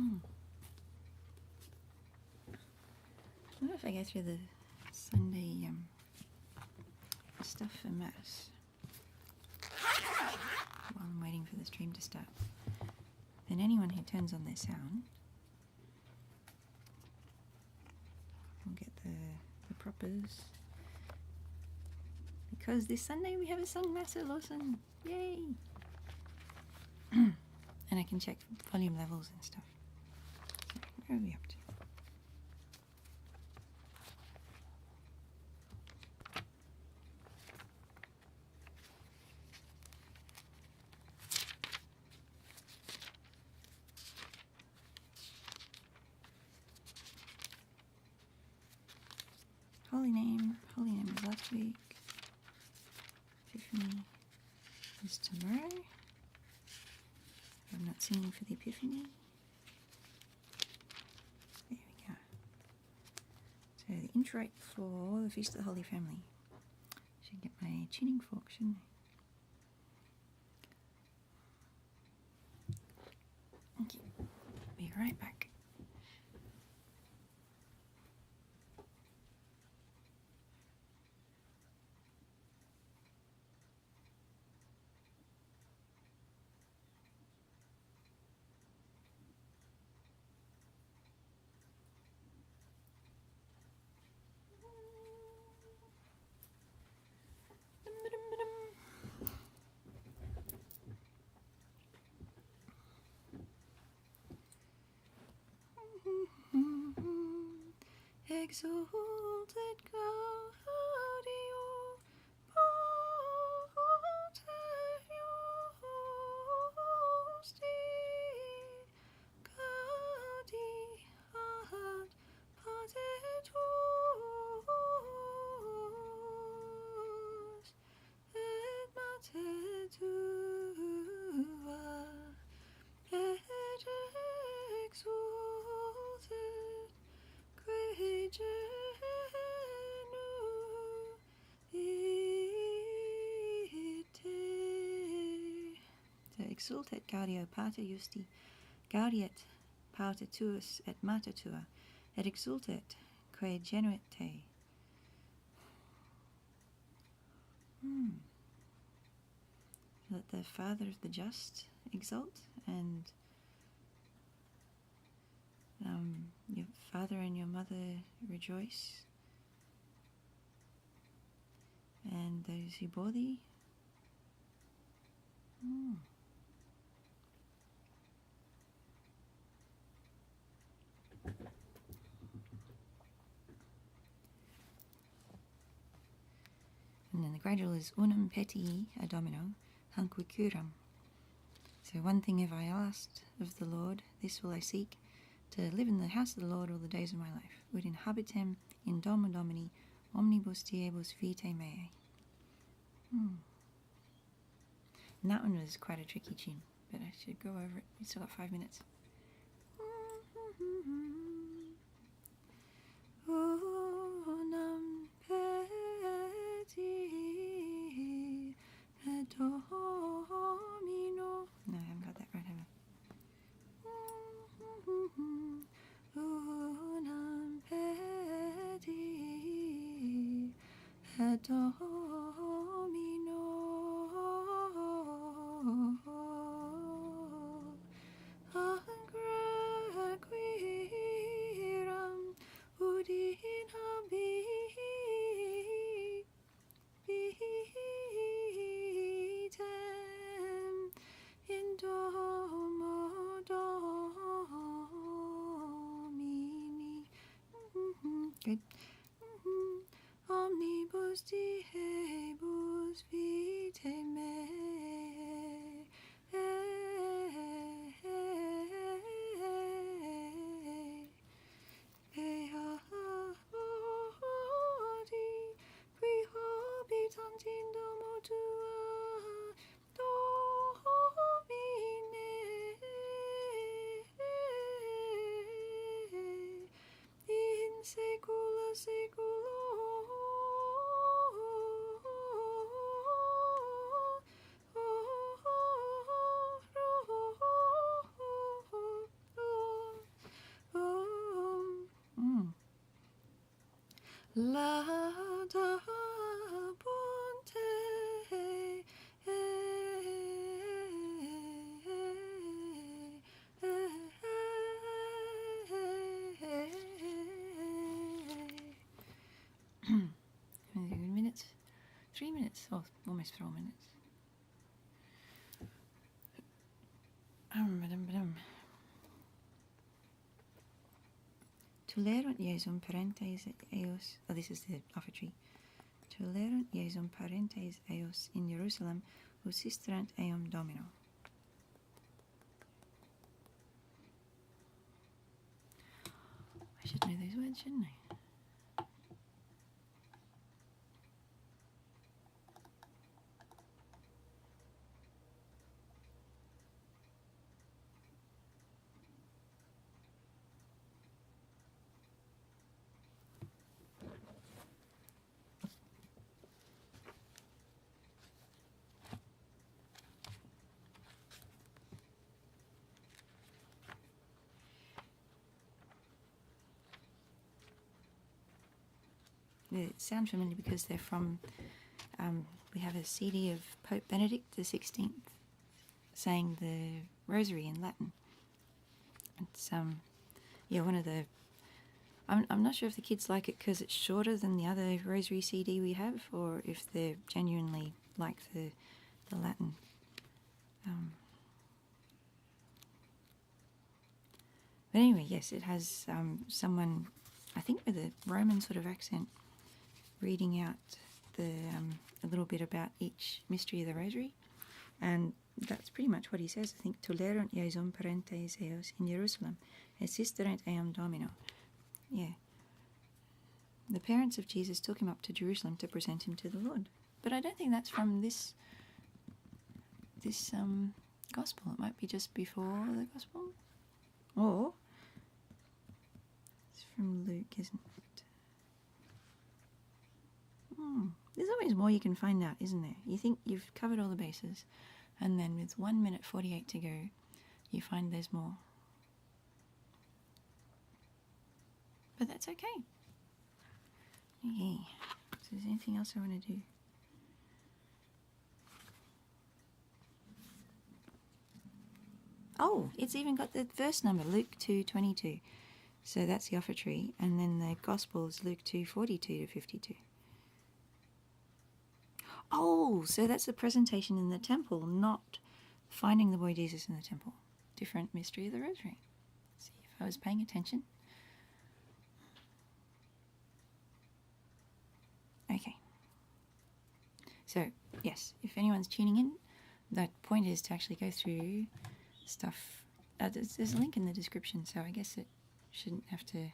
I wonder if I go through the Sunday stuff for Mass while I'm waiting for the stream to start. Then anyone who turns on their sound will get the propers. Because this Sunday we have a sung Mass at Lawson. Yay! And I can check volume levels and stuff. So, where are we up to? Holy Name was last week. Epiphany is tomorrow. I'm not singing for the Epiphany. There we go. So the introit for the Feast of the Holy Family. Should get my tuning fork, shouldn't I? Okay, be right back. Exalted Gaudio Pateriosti Gaudi ad Patetus et Mater tua et exalted Exultet Gaudio Pater Justi, Gaudiet Pater Tuus et Mater Tua, et exultet quae genuit te. Let the Father of the just exult, and your father and your mother rejoice, and those who bore thee. And then the gradual is unum peti a Domino, hanque curam. So one thing have I asked of the Lord, this will I seek, to live in the house of the Lord all the days of my life, ut inhabitem in domo Domini omnibus diebus vitae meae. And that one was quite a tricky tune, but I should go over it. We still got 5 minutes. Unum peti et Domino. No, I haven't got that right, have I? Unum peti et Domino. Angraquiram ut in habitem in domo Domini. Good. Omnibus diebus vitae meae. Beati qui habitant in domo tua, Domine, in saecula La da ponte. Minutes, 3 minutes, or almost 4 minutes. Tolerunt Jesum parentes eos, oh, this is the offertory. Tolerunt Jesum parentes eos in Jerusalem, usisterant eum Domino. I should know those words, shouldn't I? They sound familiar because they're from, we have a CD of Pope Benedict XVI saying the Rosary in Latin. It's, one of the, I'm not sure if the kids like it because it's shorter than the other Rosary CD we have, or if they genuinely like the Latin. But anyway, yes, it has someone, I think with a Roman sort of accent, reading out a little bit about each mystery of the Rosary, and that's pretty much what he says. I think tolerunt Jesum parentes eos in Jerusalem, assisterent eum Domino. Yeah, the parents of Jesus took him up to Jerusalem to present him to the Lord. But I don't think that's from this gospel. It might be just before the gospel, or it's from Luke, isn't it? There's always more you can find out, isn't there? You think you've covered all the bases, and then with 1 minute 48 to go, you find there's more. But that's okay. Okay. So is there anything else I want to do? Oh, it's even got the verse number, Luke 2:22. So that's the offertory, and then the gospel is Luke 2:42 to 52. Oh, so that's the presentation in the temple, not finding the boy Jesus in the temple. Different mystery of the Rosary. See if I was paying attention. Okay. So, yes, if anyone's tuning in, the point is to actually go through stuff. There's a link in the description, so I guess it shouldn't have to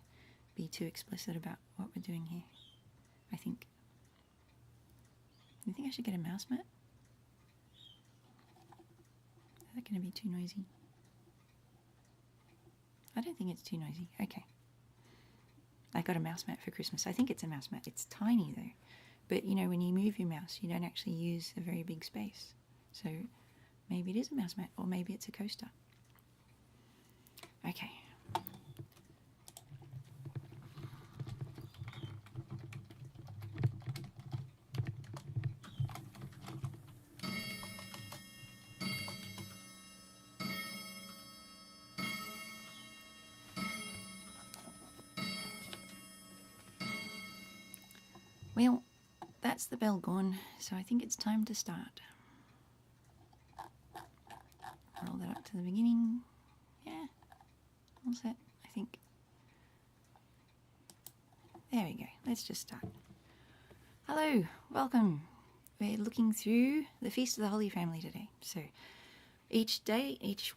be too explicit about what we're doing here, I think. You think I should get a mouse mat? Is that going to be too noisy? I don't think it's too noisy. Okay. I got a mouse mat for Christmas. I think it's a mouse mat. It's tiny though. But you know, when you move your mouse, you don't actually use a very big space. So maybe it is a mouse mat, or maybe it's a coaster. Okay. Well, that's the bell gone, so I think it's time to start. Roll that up to the beginning. Yeah, all set, I think. There we go, let's just start. Hello, welcome. We're looking through the Feast of the Holy Family today. So each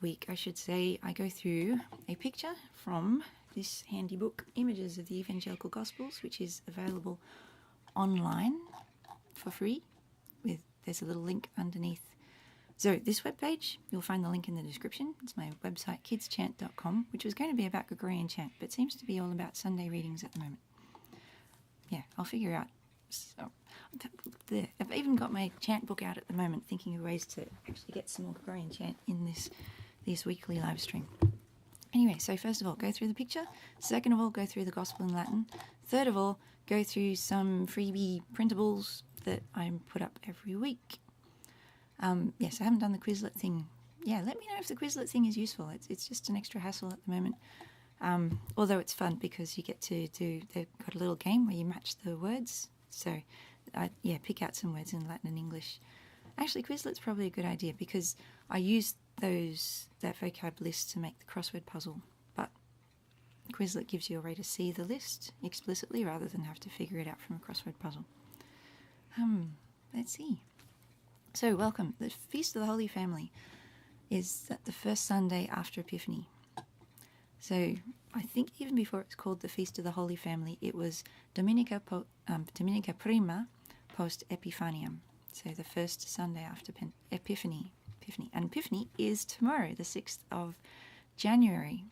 week, I should say, I go through a picture from this handy book, Images of the Evangelical Gospels, which is available online for free. There's a little link underneath. So this webpage, you'll find the link in the description. It's my website, kidschant.com, which was going to be about Gregorian chant, but seems to be all about Sunday readings at the moment. Yeah, I'll figure out. So, I've even got my chant book out at the moment, thinking of ways to actually get some more Gregorian chant in this weekly live stream. Anyway, so first of all, go through the picture. Second of all, go through the Gospel in Latin. Third of all, go through some freebie printables that I put up every week. Yes, I haven't done the Quizlet thing. Yeah, let me know if the Quizlet thing is useful. It's just an extra hassle at the moment. Although it's fun because you get to they've got a little game where you match the words. So, pick out some words in Latin and English. Actually, Quizlet's probably a good idea because I use that vocab list to make the crossword puzzle, but Quizlet gives you a way to see the list explicitly rather than have to figure it out from a crossword puzzle. Let's see. So, welcome. The Feast of the Holy Family is the first Sunday after Epiphany. So, I think even before it's called the Feast of the Holy Family, it was Dominica Prima post Epiphaniam. So, the first Sunday after Epiphany. And Epiphany is tomorrow, the 6th of January,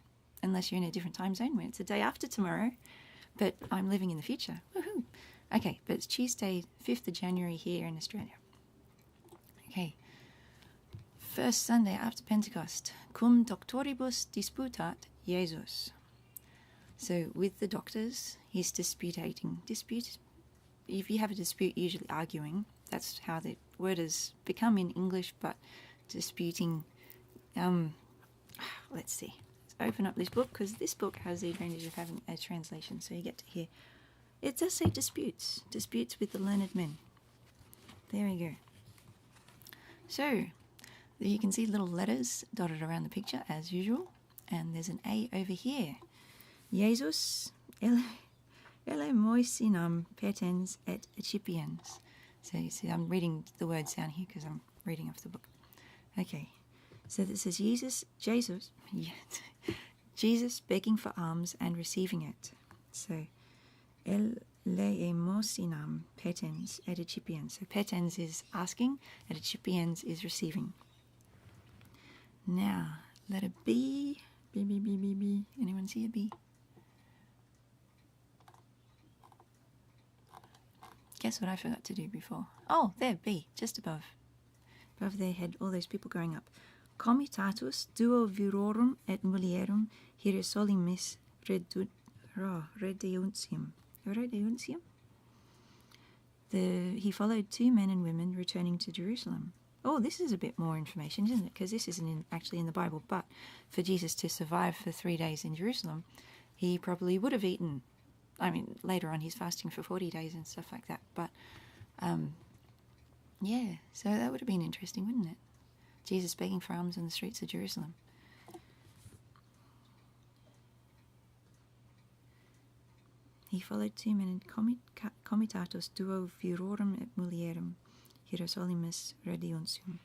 unless you're in a different time zone where it's the day after tomorrow, but I'm living in the future. Woohoo! Okay, but it's Tuesday, 5th of January here in Australia. Okay, first Sunday after Pentecost, cum doctoribus disputat Jesus. So with the doctors, he's disputating. If you have a dispute, usually arguing. That's how the word has become in English, but disputing. Let's see. Let's open up this book because this book has the advantage of having a translation, so you get to hear. It does say disputes with the learned men. There we go. So you can see little letters dotted around the picture as usual, and there's an A over here. Jesus elemoisinam petens et excipiens. So you see I'm reading the words down here because I'm reading off the book. Okay, so this is Jesus begging for alms and receiving it. So elemoisinam petens et excipiens. So petens is asking, et excipiens is receiving. Now, letter B. B. Anyone see a B? Guess what I forgot to do before? Oh, there, B, just above their head, all those people going up. Comitatus duo virorum et mulierum Hierosolimis redeuncium. He followed 2 men and women returning to Jerusalem. Oh, this is a bit more information, isn't it? Because this isn't actually in the Bible, but for Jesus to survive for 3 days in Jerusalem, he probably would have eaten. I mean, later on he's fasting for 40 days and stuff like that, but so that would have been interesting, wouldn't it? Jesus begging for alms in the streets of Jerusalem. He followed 2 men in comitatus duo virorum et mulierum Hierosolimis redeuncium.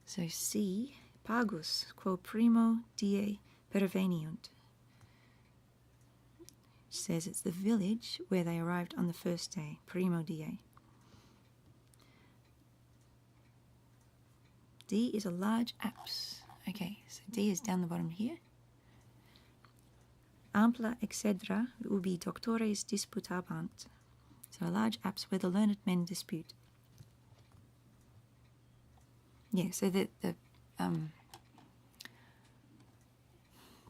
So C, pagus, quo primo die perveniunt. It says it's the village where they arrived on the first day, primo die. D is a large apse. Okay, so D is down the bottom here. Ampla excedra ubi doctores disputabant. So a large apse where the learned men dispute. Yeah, so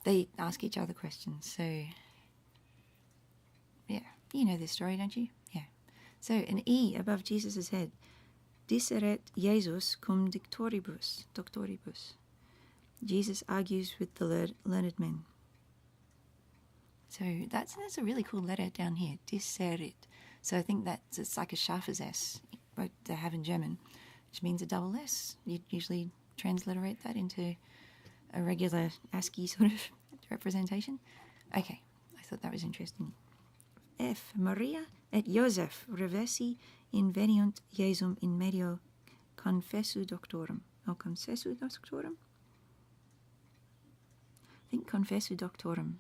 they ask each other questions. So, yeah, you know this story, don't you? Yeah. So an E above Jesus' head. Diceret Jesus cum doctoribus. Jesus argues with the learned men. So that's a really cool letter down here. Diceret. So I think it's like a scharfes S, what they have in German, which means a double S. You'd usually transliterate that into a regular ASCII sort of representation. Okay, I thought that was interesting. F. Maria et Joseph revesi inveniunt Jesum in medio confessu doctorum. Oh, confessu doctorum? I think confessu doctorum.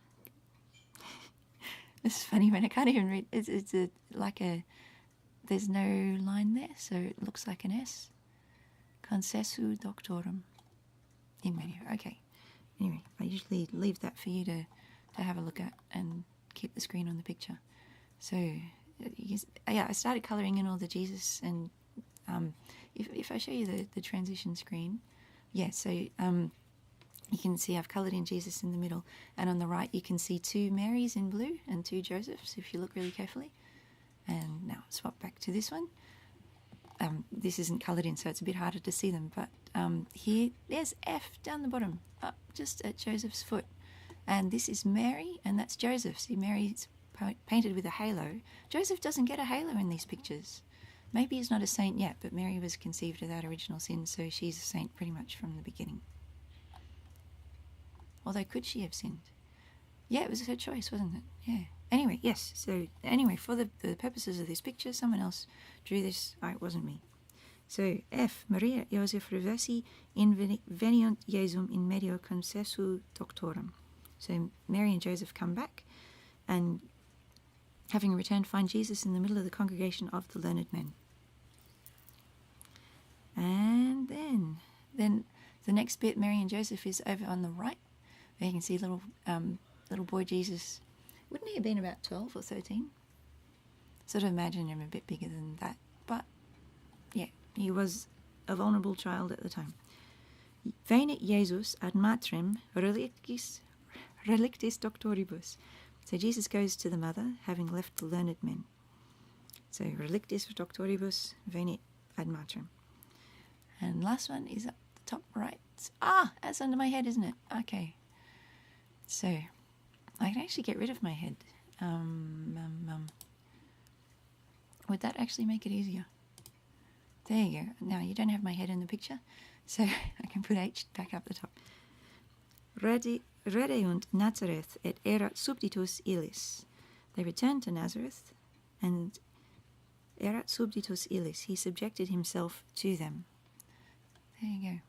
This is funny when I can't even read. It's there's no line there, so it looks like an S. Confessu doctorum in medio. Okay. Anyway, I usually leave that for you to have a look at and keep the screen on the picture. So, I started colouring in all the Jesus, and if I show you the transition screen, so You can see I've coloured in Jesus in the middle, and on the right you can see 2 Marys in blue and 2 Josephs if you look really carefully. And now swap back to this one. This isn't coloured in, so it's a bit harder to see them, but here, there's F down the bottom, up just at Joseph's foot. And this is Mary, and that's Joseph. See, Mary's painted with a halo. Joseph doesn't get a halo in these pictures. Maybe he's not a saint yet, but Mary was conceived without original sin, so she's a saint pretty much from the beginning. Although, could she have sinned? Yeah, it was her choice, wasn't it? Yeah. Anyway, yes. So, anyway, for the purposes of this picture, someone else drew this. It wasn't me. So, F. Maria Joseph reversi inveniunt Jesum in medio concessu doctorum. So, Mary and Joseph come back, and having returned, find Jesus in the middle of the congregation of the learned men. And then the next bit, Mary and Joseph, is over on the right. There you can see little boy Jesus. Wouldn't he have been about 12 or 13? Sort of imagine him a bit bigger than that. But, yeah, he was a vulnerable child at the time. Venit Jesus ad matrem relictis doctoribus. So Jesus goes to the mother, having left the learned men. So relictis doctoribus venit ad matrem. And last one is up the top right. That's under my head, isn't it? Okay. So I can actually get rid of my head. Would that actually make it easier? There you go. Now you don't have my head in the picture, so I can put H back up the top. Redeunt Nazareth et erat subditus illis. They returned to Nazareth, and erat subditus illis. He subjected himself to them. There you go.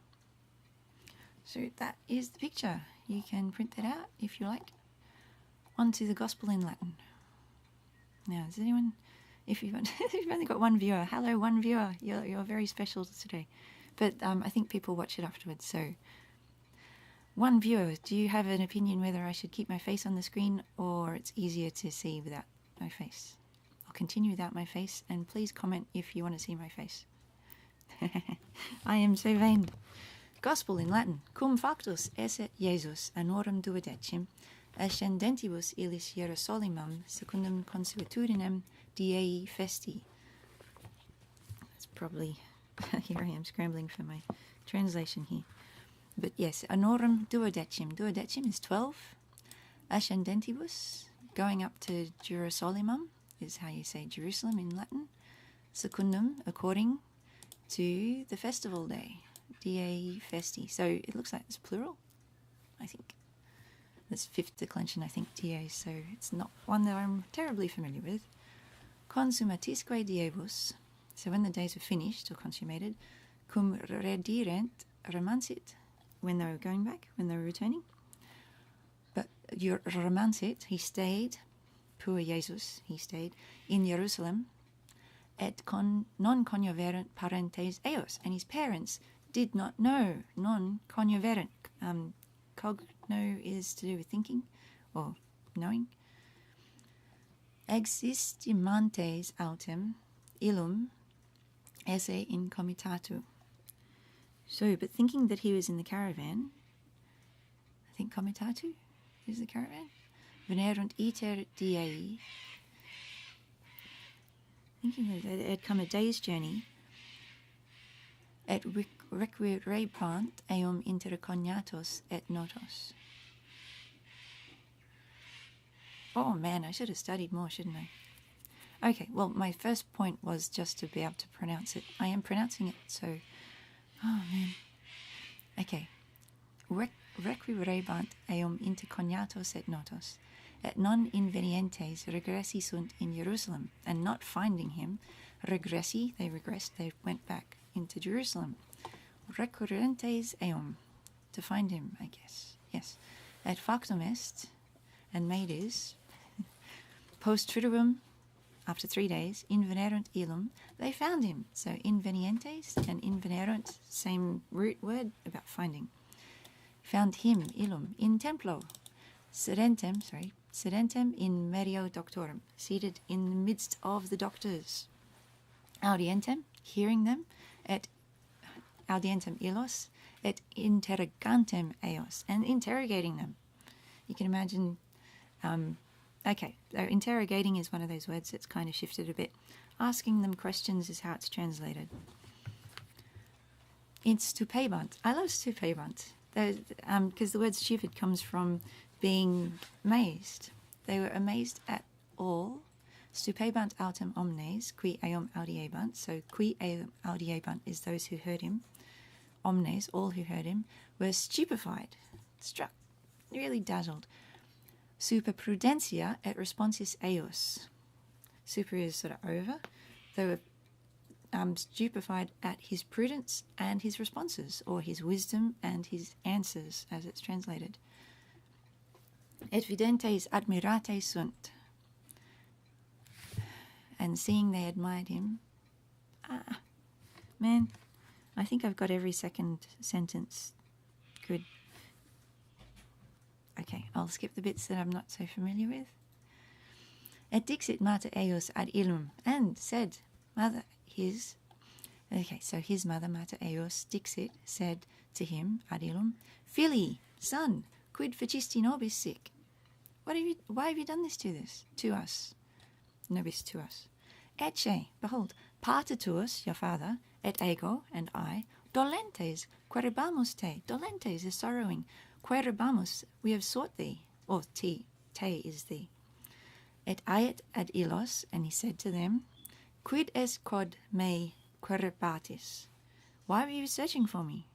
So that is the picture. You can print that out if you like. On to the Gospel in Latin. Now, does anyone, if you've only got one viewer, hello, one viewer, you're very special today. But I think people watch it afterwards, so one viewer, do you have an opinion whether I should keep my face on the screen or it's easier to see without my face? I'll continue without my face, and please comment if you want to see my face. I am so vain. Gospel in Latin. Cum factus esse Jesus annorum duodecim ascendentibus illis Hierosolimam secundum consuetudinem diei festi. That's probably, here I am scrambling for my translation here. But yes, annorum duodecim. Duodecim is 12. Ascendentibus, going up to Jerusalemum, is how you say Jerusalem in Latin. Secundum, according to the festival day. Diei festi. So it looks like it's plural, I think. That's fifth declension, I think, diei, so it's not one that I'm terribly familiar with. Consumatisque diebus. So when the days were finished or consummated, cum redirent remansit. When they were going back, when they were returning. But your remansit, he stayed, pur Jesus, he stayed, in Jerusalem, et non conioverent parentes eos, and his parents did not know, non conioverent. Cogno is to do with thinking, or knowing. Existimantes autem illum esse in comitatu. So, but thinking that he was in the caravan, I think comitatu is the caravan, venerunt iter diei, thinking that it had come a day's journey, et requirebant eum inter cognatos et notos. Oh man, I should have studied more, shouldn't I? Okay, well, my first point was just to be able to pronounce it. I am pronouncing it, so... Oh, man. Okay. Requirebant eum inter cognatos et notos, et non invenientes regressi sunt in Jerusalem, and not finding him, regressi, they regressed, they went back into Jerusalem. Recurrentes eum, to find him, I guess. Yes. Et factum est, and made is, post triduum, after 3 days, invenerunt illum, they found him. So invenientes and invenerunt, same root word about finding. Found him, illum, in templo, sedentem in medio doctorum, seated in the midst of the doctors. Audientem, hearing them, et audientem illos, et interrogantem eos, and interrogating them. You can imagine, okay, so interrogating is one of those words that's kind of shifted a bit. Asking them questions is how it's translated. In stupebant. I love stupebant, because the word stupid comes from being amazed. They were amazed at all. Stupebant autem omnes, qui eum audiebant. So qui eum audiebant is those who heard him. Omnes, all who heard him, were stupefied, struck, really dazzled. Super prudentia et responsis eos. Super is sort of over. They were stupefied at his prudence and his responses, or his wisdom and his answers, as it's translated. Et videntes admirate sunt. And seeing they admired him. Man, I think I've got every second sentence good. Okay, I'll skip the bits that I'm not so familiar with. Et dixit mater eos ad illum, and said, mother his, okay, so his mother, mater eos, dixit, said to him, ad illum, Fili, son, quid facisti nobis sic? Why have you done this to us? Nobis to us. Ecce, behold, pater tuus, your father, et ego, and I, dolentes, querebamus te. Dolentes is sorrowing. Querebamus, we have sought thee. Or te is thee. Et aiet ad illos, and he said to them, Quid est quod me querebatis? Why were you searching for me?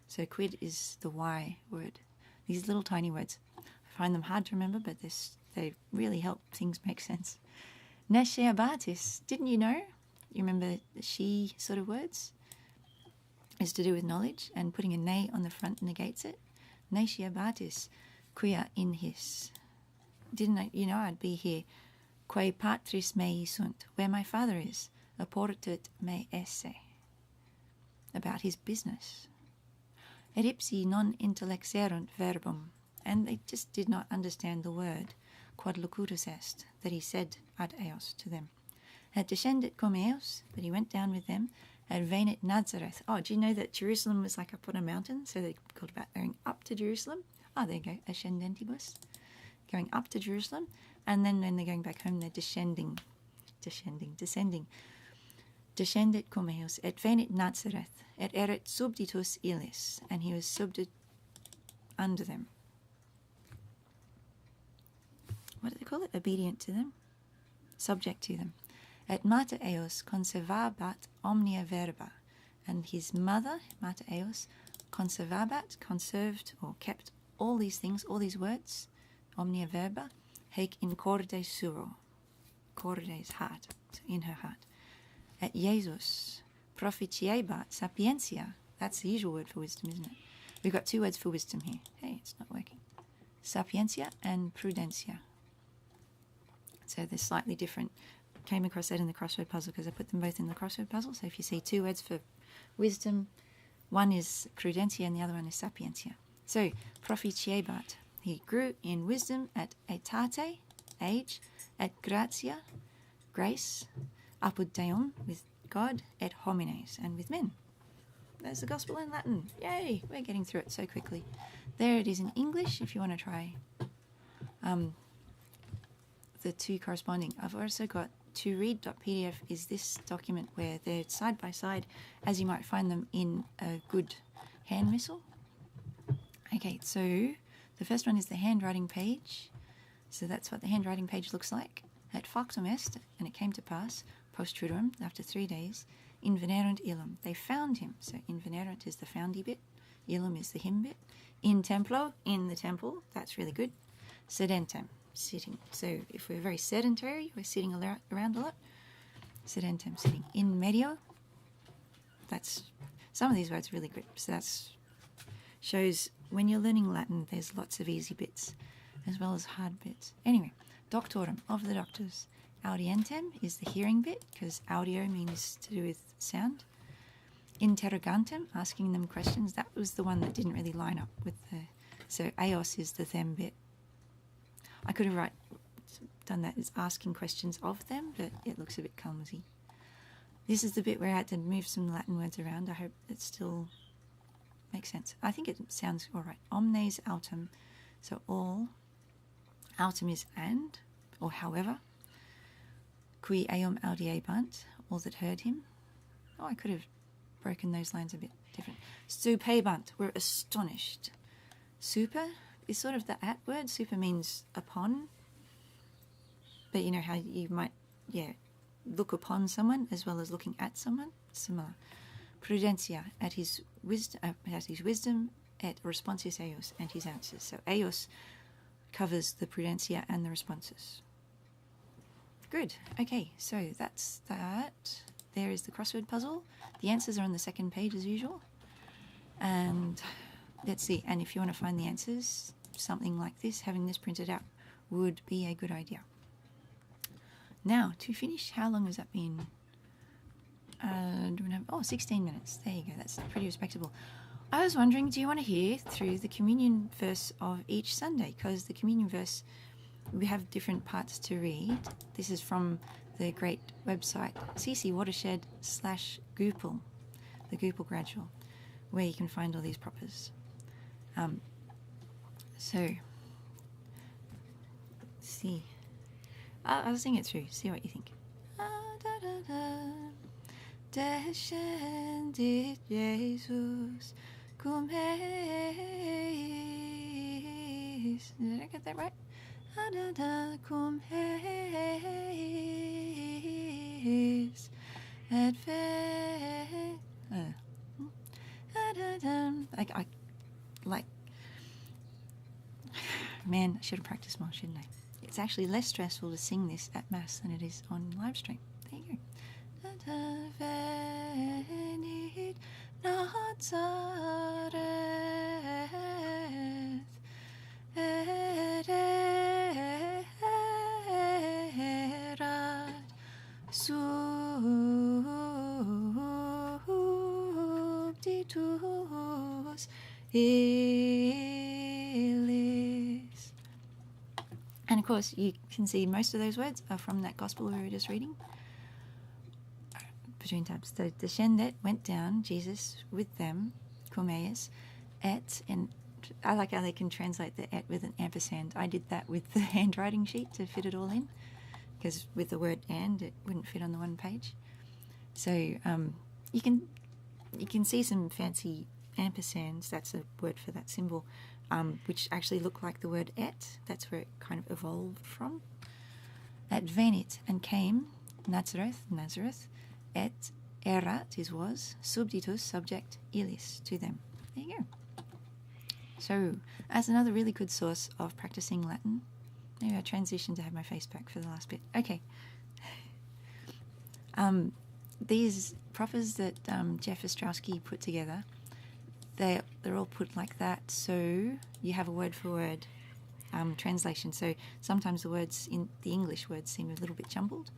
So quid is the why word. These little tiny words. I find them hard to remember, but they really help things make sense. Nesceabatis, didn't you know? You remember the she sort of words? Is to do with knowledge, and putting a ne on the front negates it. Nesceabatis, quia in his. Didn't you know I'd be here? Quae patris mei sunt, where my father is. Apportet me esse. About his business. Et ipsi non intellexerunt verbum, and they just did not understand the word, quod locutus est, that he said ad eos to them. Et descendit cum eos, but he went down with them, and venit Nazareth. Oh, do you know that Jerusalem was like up on a mountain? So they called about going up to Jerusalem. Oh, there you go, ascendentibus. Going up to Jerusalem, and then when they're going back home, they're descending. Descendit cum eos, et venit Nazareth, et erit subditus illis, and he was subject under them. What do they call it? Obedient to them? Subject to them. Et mater eos conservabat omnia verba, and his mother, mater eos, conservabat, conserved or kept all these things, all these words, omnia verba, haec in corde suo. Corde is heart, in her heart. Et Jesus proficiebat sapientia. That's the usual word for wisdom, isn't it? We've got two words for wisdom here. Hey, it's not working. Sapientia and prudentia. So they're slightly different. Came across that in the crossword puzzle because I put them both in the crossword puzzle. So if you see two words for wisdom, one is prudentia and the other one is sapientia. So, proficiebat. He grew in wisdom at aetate, age, at gratia, grace, apud Deum, with God, et homines, and with men. There's the gospel in Latin. Yay! We're getting through it so quickly. There it is in English if you want to try the two corresponding. I've also got toread.pdf is this document where they're side by side as you might find them in a good hand missile. Okay, so the first one is the handwriting page. So that's what the handwriting page looks like. Et factum est, and it came to pass, post truderum, after 3 days, invenerunt illum. They found him. So invenerunt is the foundy bit. Illum is the him bit. In templo, in the temple. That's really good. Sedentem, sitting. So if we're very sedentary, we're sitting around a lot. Sedentem, sitting. In medio. That's, some of these words are really good. So that's, shows when you're learning Latin, there's lots of easy bits as well as hard bits. Anyway, doctorum, of the doctors. Audientem is the hearing bit, because audio means to do with sound. Interrogantem, asking them questions. That was the one that didn't really line up with the... So eos is the them bit. I could have done that as asking questions of them, but it looks a bit clumsy. This is the bit where I had to move some Latin words around. I hope it's still makes sense. I think it sounds all right. Omnes autem, so all. Autem is and, or however. Qui eum audiebant, all that heard him. Oh, I could have broken those lines a bit different. Supebant, were astonished. Super is sort of the at word. Super means upon. But you know how you might, look upon someone as well as looking at someone? Similar. Prudentia, at his wisdom, et responsis eos, and his answers. So eos covers the prudentia and the responses. Good. Okay, so that's that. There is the crossword puzzle. The answers are on the second page as usual. And let's see. And if you want to find the answers, something like this, having this printed out, would be a good idea. Now, to finish, how long has that been? 16 minutes. There you go. That's pretty respectable. I was wondering, do you want to hear through the communion verse of each Sunday? Because the communion verse, we have different parts to read. This is from the great website, ccwatershed/Goopal, the Goopal Gradual, where you can find all these propers. So, let's see. I'll sing it through, see what you think. Descendit Jesus cum eis. Did I get that right? Cum eis et I like. Man, I should have practiced more, shouldn't I? It's actually less stressful to sing this at Mass than it is on live stream. There you go. Venit Nazareth et erat subditus illis. And of course, you can see most of those words are from that gospel we were just reading. Between tabs. So descended, went down, Jesus with them, cum eis, et, and I like how they can translate the et with an ampersand. I did that with the handwriting sheet to fit it all in, because with the word and, it wouldn't fit on the one page. So you can see some fancy ampersands, that's a word for that symbol, which actually look like the word et. That's where it kind of evolved from. At venit, and came, Nazareth, et erat, was, subditus, subject, illis, to them. There you go. So, as another really good source of practicing Latin, maybe I transitioned to have my face back for the last bit. Okay. These propers that Jeff Ostrowski put together, they're all put like that, so you have a word-for-word translation. So sometimes the words in the English words seem a little bit jumbled.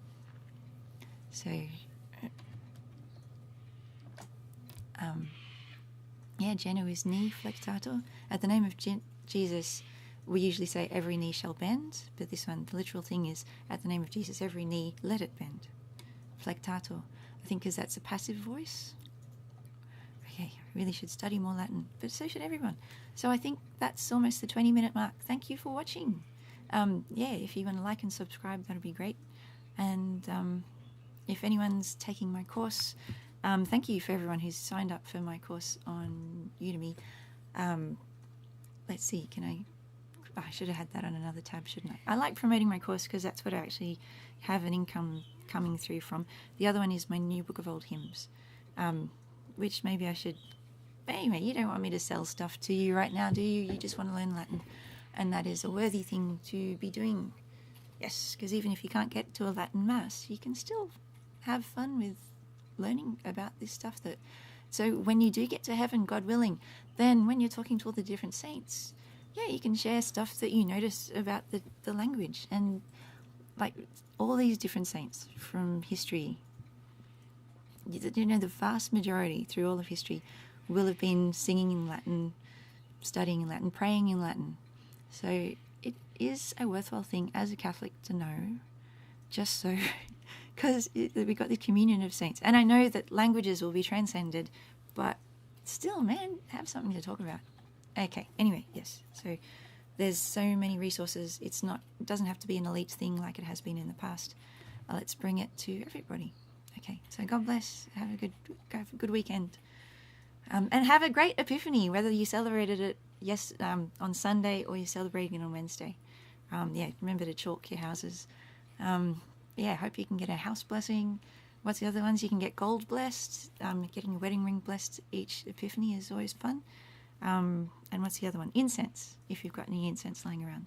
So, genuis knee flectator. At the name of Jesus, we usually say every knee shall bend, but this one, the literal thing is, at the name of Jesus, every knee, let it bend. Flectator. I think because that's a passive voice. Okay, I really should study more Latin, but so should everyone. So I think that's almost the 20-minute mark. Thank you for watching. If you want to like and subscribe, that would be great. And if anyone's taking my course, thank you for everyone who's signed up for my course on Udemy. Let's see, I should have had that on another tab, shouldn't I? I like promoting my course because that's what I actually have an income coming through from. The other one is my new book of old hymns, which maybe I should... Anyway, you don't want me to sell stuff to you right now, do you? You just want to learn Latin. And that is a worthy thing to be doing. Yes, because even if you can't get to a Latin Mass, you can still have fun with learning about this stuff. So when you do get to heaven, God willing, then when you're talking to all the different saints, you can share stuff that you notice about the language. And like all these different saints from history, the vast majority through all of history will have been singing in Latin, studying in Latin, praying in Latin. So it is a worthwhile thing as a Catholic to know, just so, because we've got the communion of saints. And I know that languages will be transcended, but still, man, have something to talk about. Okay, anyway, yes. So there's so many resources. It doesn't have to be an elite thing like it has been in the past. Let's bring it to everybody. Okay, so God bless. Have a good weekend. And have a great Epiphany, whether you celebrated it on Sunday or you're celebrating it on Wednesday. Remember to chalk your houses. Hope you can get a house blessing. What's the other ones? You can get gold blessed. Getting your wedding ring blessed each Epiphany is always fun. And what's the other one? Incense, if you've got any incense lying around.